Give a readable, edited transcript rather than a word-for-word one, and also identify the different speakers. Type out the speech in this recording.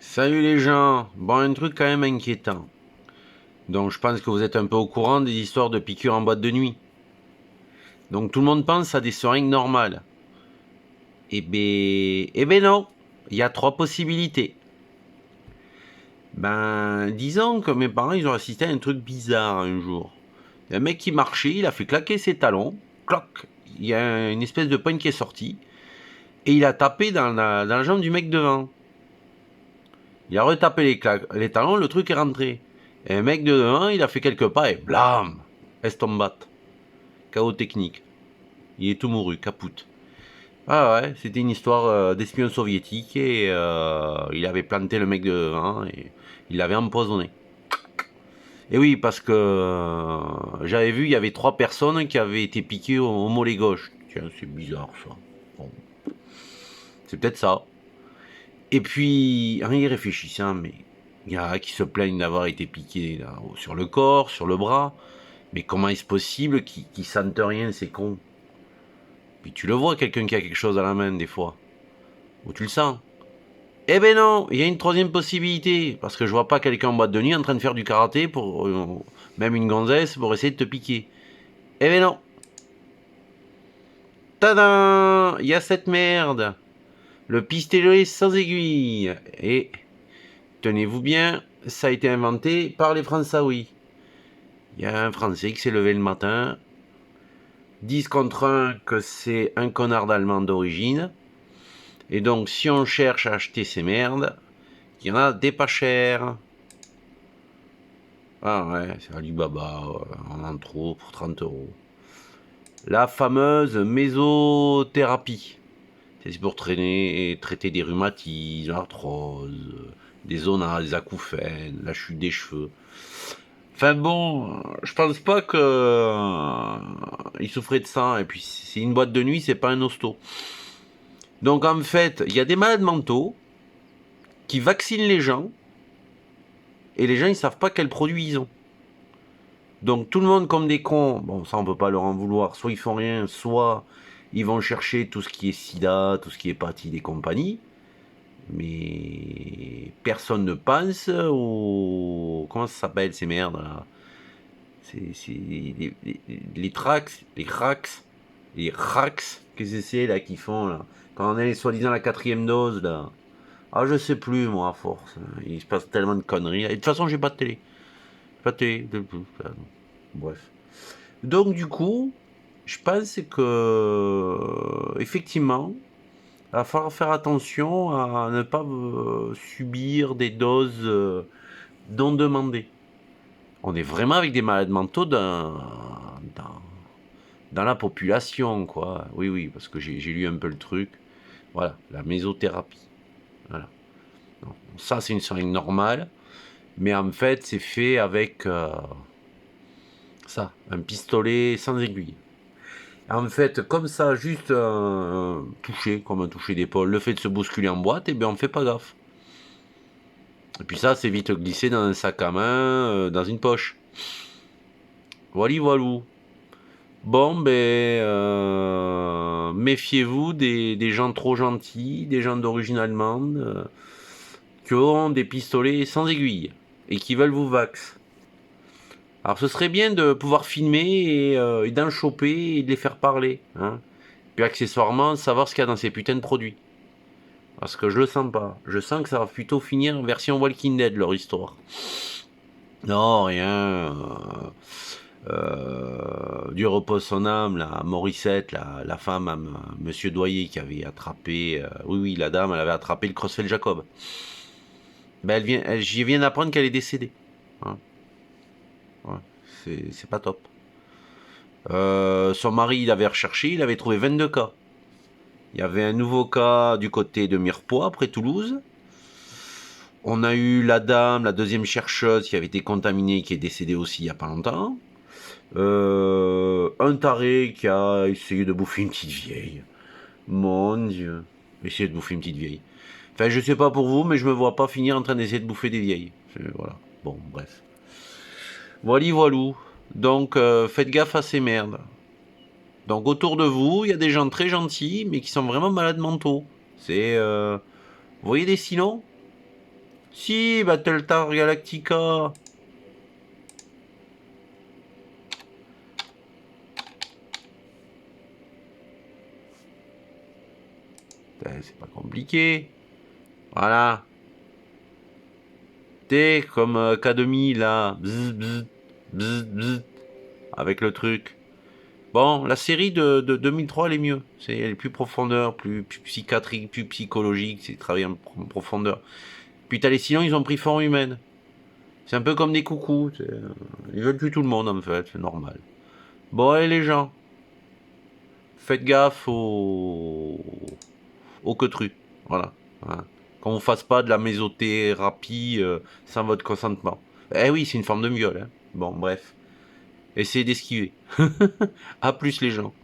Speaker 1: Salut les gens. Bon, un truc quand même inquiétant. Donc je pense que vous êtes un peu au courant des histoires de piqûres en boîte de nuit. Donc tout le monde pense à des seringues normales. Eh ben non. Il y a trois possibilités. Ben, disons que mes parents, ils ont assisté à un truc bizarre un jour. Il y a un mec qui marchait, il a fait claquer ses talons. Cloc. Il y a une espèce de poigne qui est sortie. Et il a tapé dans la jambe du mec devant. Il a retapé les talons, le truc est rentré. Et un mec de devant, il a fait quelques pas et blam, estombat. Chaos technique. Il est tout mouru, capoute. Ah ouais, c'était une histoire d'espion soviétique et il avait planté le mec de devant et il l'avait empoisonné. Et oui, parce que j'avais vu, il y avait trois personnes qui avaient été piquées au mollet gauche. Tiens, c'est bizarre ça. Bon, c'est peut-être ça. Et puis, en y réfléchissant, mais il y a qui se plaignent d'avoir été piqués là, sur le corps, sur le bras. Mais comment est-ce possible qu'ils sentent rien, ces cons? Puis tu le vois, quelqu'un qui a quelque chose à la main, des fois. Ou tu le sens. Eh ben non, il y a une troisième possibilité. Parce que je vois pas quelqu'un en boîte de nuit en train de faire du karaté pour. Même une gonzesse pour essayer de te piquer. Eh ben non. Tadam! Il y a cette merde. Le pistolet sans aiguille. Et tenez-vous bien, ça a été inventé par les Français. Il y a un Français qui s'est levé le matin, 10 contre 1 que c'est un connard d'allemand d'origine. Et donc, si on cherche à acheter ces merdes, il y en a des pas chers. Ah ouais, c'est Alibaba, on en trouve pour 30 euros. La fameuse mésothérapie. C'est pour traiter des rhumatismes, l'arthrose, des zonas, des acouphènes, la chute des cheveux. Enfin bon, je pense pas que il souffrait de ça. Et puis c'est une boîte de nuit, c'est pas un hosto. Donc en fait, il y a des malades mentaux qui vaccinent les gens et les gens ils savent pas quels produits ils ont. Donc tout le monde comme des cons, bon ça on peut pas leur en vouloir, soit ils font rien, soit ils vont chercher tout ce qui est sida, tout ce qui est hépatite et compagnie, mais personne ne pense aux... Comment ça s'appelle ces merdes là? C'est les trax, les cracks, les racks, qu'est-ce que c'est là qu'ils font là? Quand on est soi-disant la quatrième dose là. Ah je sais plus moi à force, il se passe tellement de conneries. Et de toute façon j'ai pas de télé. Pas de télé, bref. Donc du coup, je pense que effectivement, il va falloir faire attention à ne pas subir des doses non demandées. On est vraiment avec des malades mentaux dans la population, quoi. Oui, oui, parce que j'ai lu un peu le truc. Voilà, la mésothérapie. Voilà. Donc, ça, c'est une seringue normale, mais en fait, c'est fait avec ça, un pistolet sans aiguille. En fait, comme ça, juste un toucher, comme un toucher d'épaule, le fait de se bousculer en boîte, eh bien, on fait pas gaffe. Et puis ça, c'est vite glissé dans un sac à main, dans une poche. Voilà, voilou. Bon, ben, méfiez-vous des gens trop gentils, des gens d'origine allemande, qui ont des pistolets sans aiguille et qui veulent vous vax. Alors, ce serait bien de pouvoir filmer et d'en choper et de les faire parler. Hein. Puis accessoirement, savoir ce qu'il y a dans ces putains de produits. Parce que je le sens pas. Je sens que ça va plutôt finir en version Walking Dead, leur histoire. Non, rien. Dieu repose son âme, la Morissette, la femme à Monsieur Doyer qui avait attrapé. Oui, oui, la dame, elle avait attrapé le Creutzfeldt Jacob. Ben, j'y viens d'apprendre qu'elle est décédée. Hein. Ouais, c'est pas top. Son mari, il avait recherché, il avait trouvé 22 cas. Il y avait un nouveau cas du côté de Mirepoix, près Toulouse. On a eu la dame, la deuxième chercheuse qui avait été contaminée, qui est décédée aussi il n'y a pas longtemps. Un taré qui a essayé de bouffer une petite vieille. Mon Dieu. Essayer de bouffer une petite vieille. Enfin, je sais pas pour vous, mais je me vois pas finir en train d'essayer de bouffer des vieilles. Voilà. Bon, bref. Voilà, voilou. Donc, faites gaffe à ces merdes. Donc, autour de vous, il y a des gens très gentils, mais qui sont vraiment malades mentaux. Vous voyez des silos? Si, Battlestar Galactica. C'est pas compliqué. Voilà. T'es comme Academy là. Bzz, bzz, bzz, bzz, avec le truc. Bon, la série de 2003, elle est mieux. Elle est plus profondeur, plus psychiatrique, plus psychologique. C'est travaillé en profondeur. Puis t'as les sinon, ils ont pris forme humaine. C'est un peu comme des coucous. Ils veulent plus tout le monde en fait, c'est normal. Bon, allez les gens, faites gaffe aux queutrues. Voilà. Voilà. Qu'on ne fasse pas de la mésothérapie sans votre consentement. Eh oui, c'est une forme de viol. Hein. Bon, bref. Essayez d'esquiver. À plus les gens.